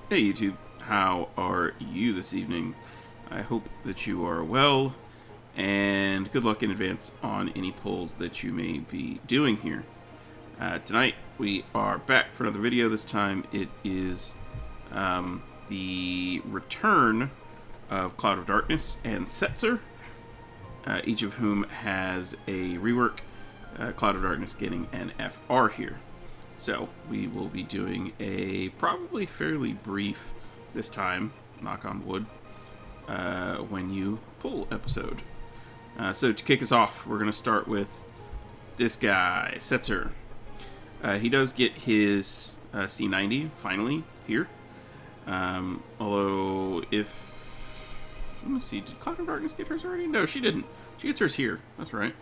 Hey YouTube, how are you this evening? I hope that you are well, and good luck in advance on any pulls that you may be doing here. Tonight we are back for another video. This time it is the return of Cloud of Darkness and Setzer, each of whom has a rework. Cloud of Darkness getting an FR here. So we will be doing a probably fairly brief, this time, knock on wood, when you pull episode. So to kick us off, we're going to start with this guy, Setzer. He does get his C90 finally here. Although let me see, did Cloud of Darkness get hers already? No, she didn't. She gets hers here. That's right.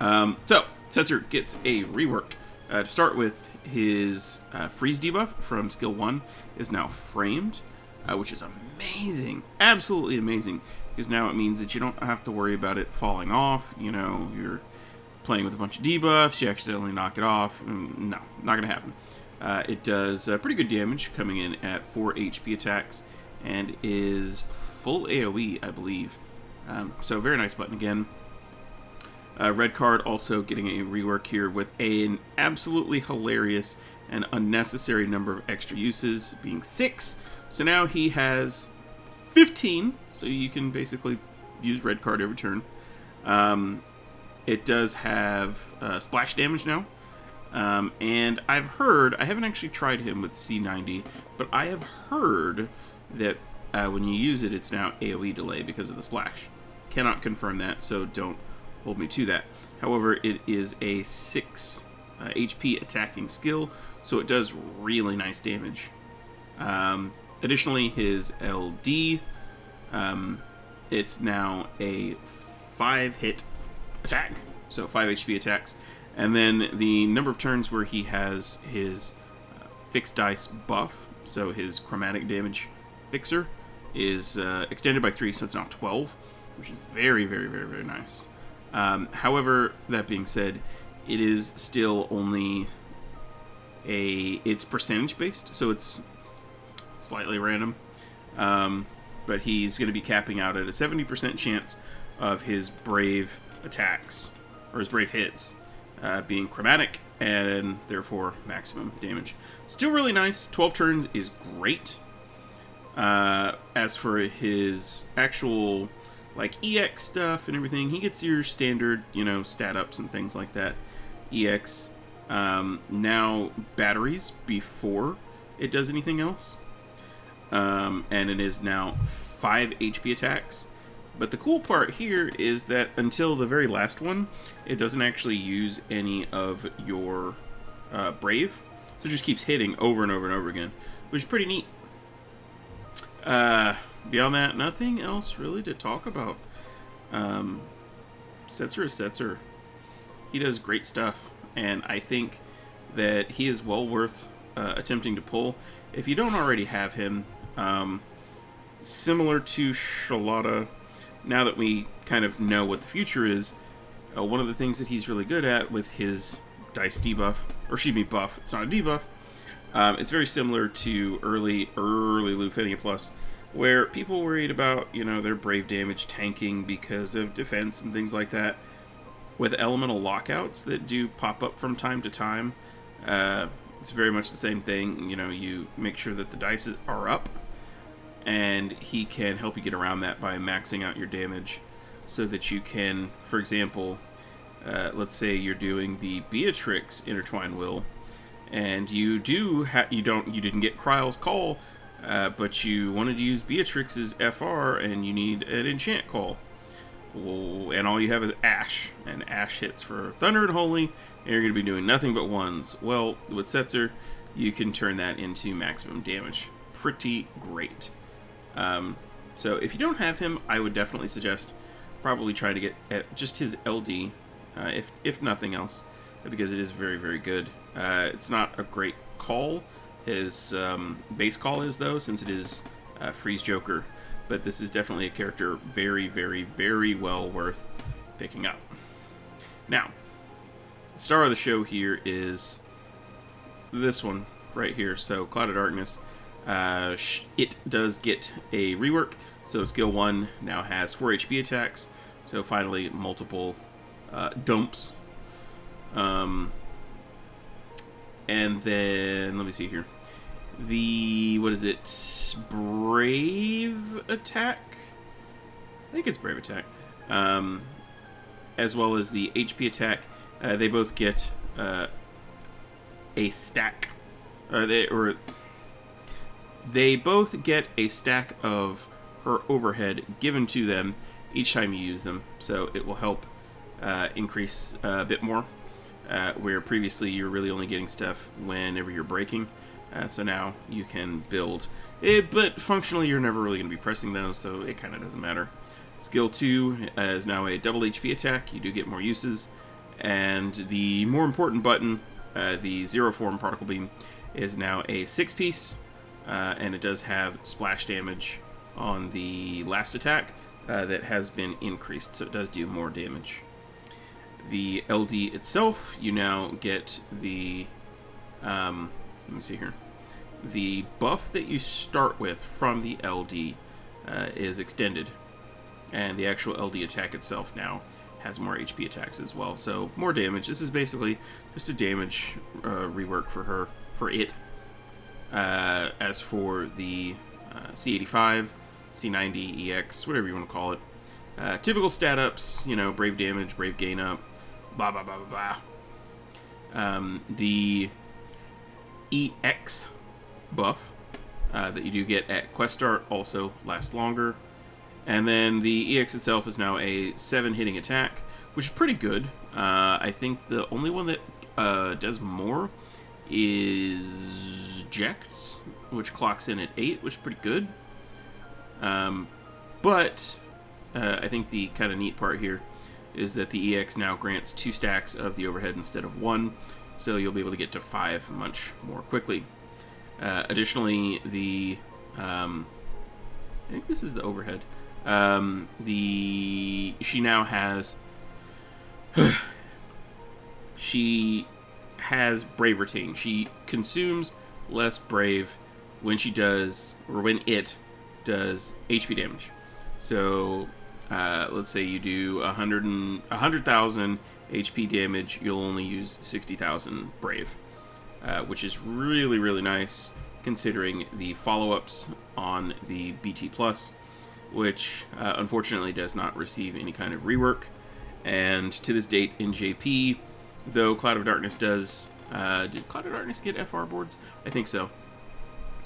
So Setzer gets a rework. To start with, his freeze debuff from skill 1 is now framed, which is amazing, absolutely amazing, because now it means that you don't have to worry about it falling off. You know, you're playing with a bunch of debuffs, you accidentally knock it off. No, not going to happen. It does pretty good damage, coming in at 4 HP attacks, and is full AoE, I believe. So very nice button again. Red Card also getting a rework here with an absolutely hilarious and unnecessary number of extra uses, being 6. So now he has 15, so you can basically use Red Card every turn. It does have splash damage now. And I've heard, I haven't actually tried him with C90, but I have heard that when you use it, it's now AoE delay because of the splash. Cannot confirm that, so don't hold me to that. However, it is a 6 HP attacking skill, so it does really nice damage. Additionally, his LD, it's now a 5-hit attack, so 5 HP attacks. And then the number of turns where he has his fixed dice buff, so his chromatic damage fixer, is extended by 3, so it's now 12, which is very, very, very, very nice. However, that being said, it is still only it's percentage based, so it's slightly random. But he's going to be capping out at a 70% chance of his brave attacks, or his brave hits, being chromatic, and therefore maximum damage. Still really nice. 12 turns is great. As for his actual like EX stuff and everything, he gets your standard, you know, stat ups and things like that. EX, now batteries before it does anything else. And it is now 5 HP attacks. But the cool part here is that until the very last one, it doesn't actually use any of your brave. So it just keeps hitting over and over and over again, which is pretty neat. Beyond that, nothing else really to talk about. Setzer is Setzer. He does great stuff, and I think that he is well worth attempting to pull. If you don't already have him, similar to Shalata, now that we kind of know what the future is, one of the things that he's really good at with his dice debuff, or excuse me, buff, it's not a debuff, it's very similar to early Lufenia Plus, where people worried about, you know, their brave damage tanking because of defense and things like that. With elemental lockouts that do pop up from time to time, it's very much the same thing. You know, you make sure that the dice are up, and he can help you get around that by maxing out your damage so that you can, for example, let's say you're doing the Beatrix Intertwine Will, and you didn't get Kryle's Call, but you wanted to use Beatrix's FR, and you need an enchant call. And all you have is Ash, and Ash hits for Thunder and Holy, and you're going to be doing nothing but ones. Well, with Setzer, you can turn that into maximum damage. Pretty great. So if you don't have him, I would definitely suggest probably try to get at just his LD, if nothing else, because it is very, very good. It's not a great call. His base call is, though, since it is Freeze Joker. But this is definitely a character very, very, very well worth picking up. Now, the star of the show here is this one right here. So Cloud of Darkness, It does get a rework, so skill 1 now has 4 HP attacks, so finally multiple dumps. And then, let me see here. The, what is it, Brave Attack? I think it's Brave Attack. As well as the HP attack, they both get a stack. They both get a stack of her overhead given to them each time you use them, so it will help increase a bit more, where previously you're really only getting stuff whenever you're breaking. So now you can build it, but functionally you're never really going to be pressing those, so it kind of doesn't matter. Skill 2 is now a double HP attack. You do get more uses, and the more important button, the Zero Form Particle Beam, is now a 6-piece, and it does have splash damage on the last attack that has been increased, so it does do more damage. The LD itself, you now get the, let me see here, the buff that you start with from the LD is extended, and the actual LD attack itself now has more HP attacks as well, so more damage. This is basically just a damage rework for it. As for the C85, C90, EX, whatever you want to call it, typical stat ups, you know, brave damage, brave gain up, blah blah blah blah blah. The EX buff that you do get at quest start also lasts longer, and then the EX itself is now a 7 hitting attack, which is pretty good. I think the only one that does more is Jects, which clocks in at 8, which is pretty good. But I think the kind of neat part here is that the EX now grants 2 stacks of the overhead instead of 1, so you'll be able to get to 5 much more quickly. Additionally, the I think this is the overhead. She now has she has Brave Retain. She consumes less Brave when she does, or when it does, HP damage. So let's say you do 100,000 HP damage, you'll only use 60,000 Brave, which is really, really nice considering the follow-ups on the BT Plus, which unfortunately does not receive any kind of rework. And to this date in JP, though Cloud of Darkness does... did Cloud of Darkness get FR boards? I think so.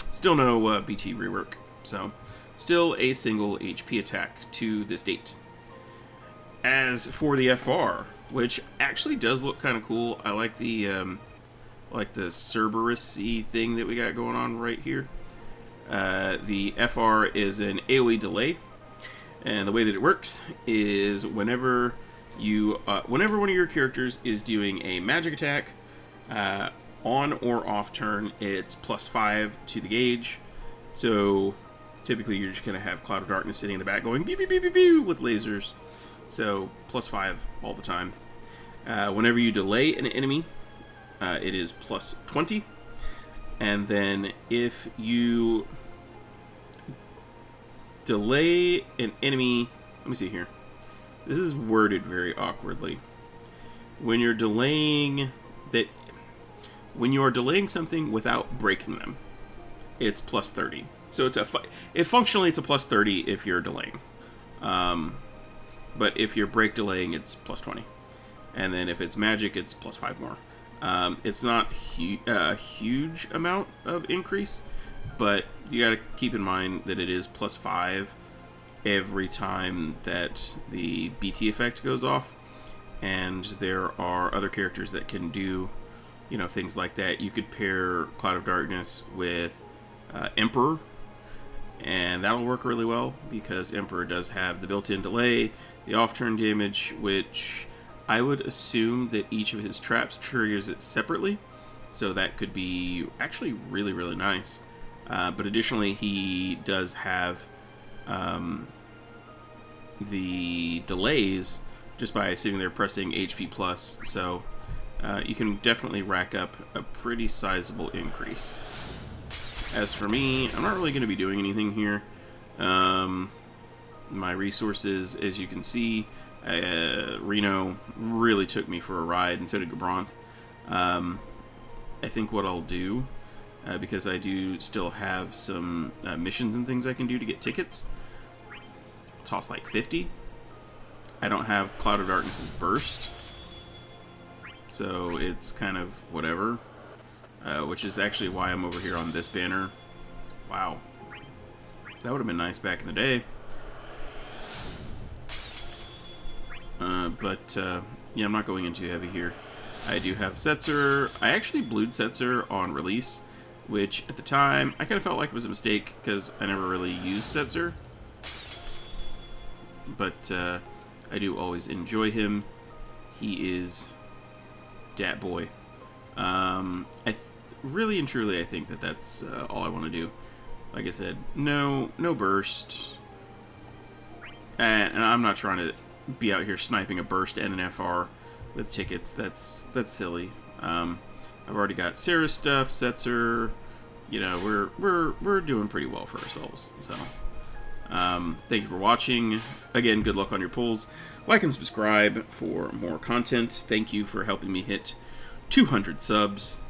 Still no BT rework, so still a single HP attack to this date. As for the FR, which actually does look kind of cool, I like the Cerberus-y thing that we got going on right here. The FR is an AoE delay, and the way that it works is whenever one of your characters is doing a magic attack, on or off turn, it's +5 to the gauge. So typically you're just going to have Cloud of Darkness sitting in the back going beep beep beep beep beep with lasers, so +5 all the time. Whenever you delay an enemy, it is +20, and then if you delay an enemy, let me see here, this is worded very awkwardly. When you're delaying something without breaking them, it's +30. So functionally it's a +30 if you're delaying, but if you're break delaying, it's +20, and then if it's magic, it's +5 more. It's not a huge amount of increase, but you got to keep in mind that it is +5 every time that the BT effect goes off, and there are other characters that can do, you know, things like that. You could pair Cloud of Darkness with Emperor, and that'll work really well because Emperor does have the built-in delay, the off-turn damage, which I would assume that each of his traps triggers it separately, so that could be actually really, really nice. But additionally, he does have the delays just by sitting there pressing HP plus, so you can definitely rack up a pretty sizable increase. As for me, I'm not really going to be doing anything here. My resources, as you can see, Reno really took me for a ride, and so did Gabronth. I think what I'll do, because I do still have some missions and things I can do to get tickets, toss like 50. I don't have Cloud of Darkness's Burst, so it's kind of whatever, which is actually why I'm over here on this banner. Wow. That would have been nice back in the day. Yeah, I'm not going in too heavy here. I do have Setzer. I actually blued Setzer on release, which at the time I kind of felt like it was a mistake because I never really used Setzer. But I do always enjoy him. He is dat boy. Really and truly, I think that that's all I want to do. Like I said, no burst, and I'm not trying to be out here sniping a burst and an FR with tickets. That's silly. I've already got Sarah's stuff, Setzer. You know, we're doing pretty well for ourselves. So, thank you for watching. Again, good luck on your pulls. Like and subscribe for more content. Thank you for helping me hit 200 subs.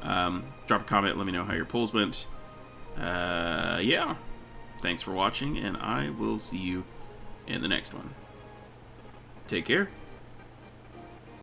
Drop a comment. Let me know how your pulls went. Yeah. Thanks for watching, and I will see you in the next one. Take care.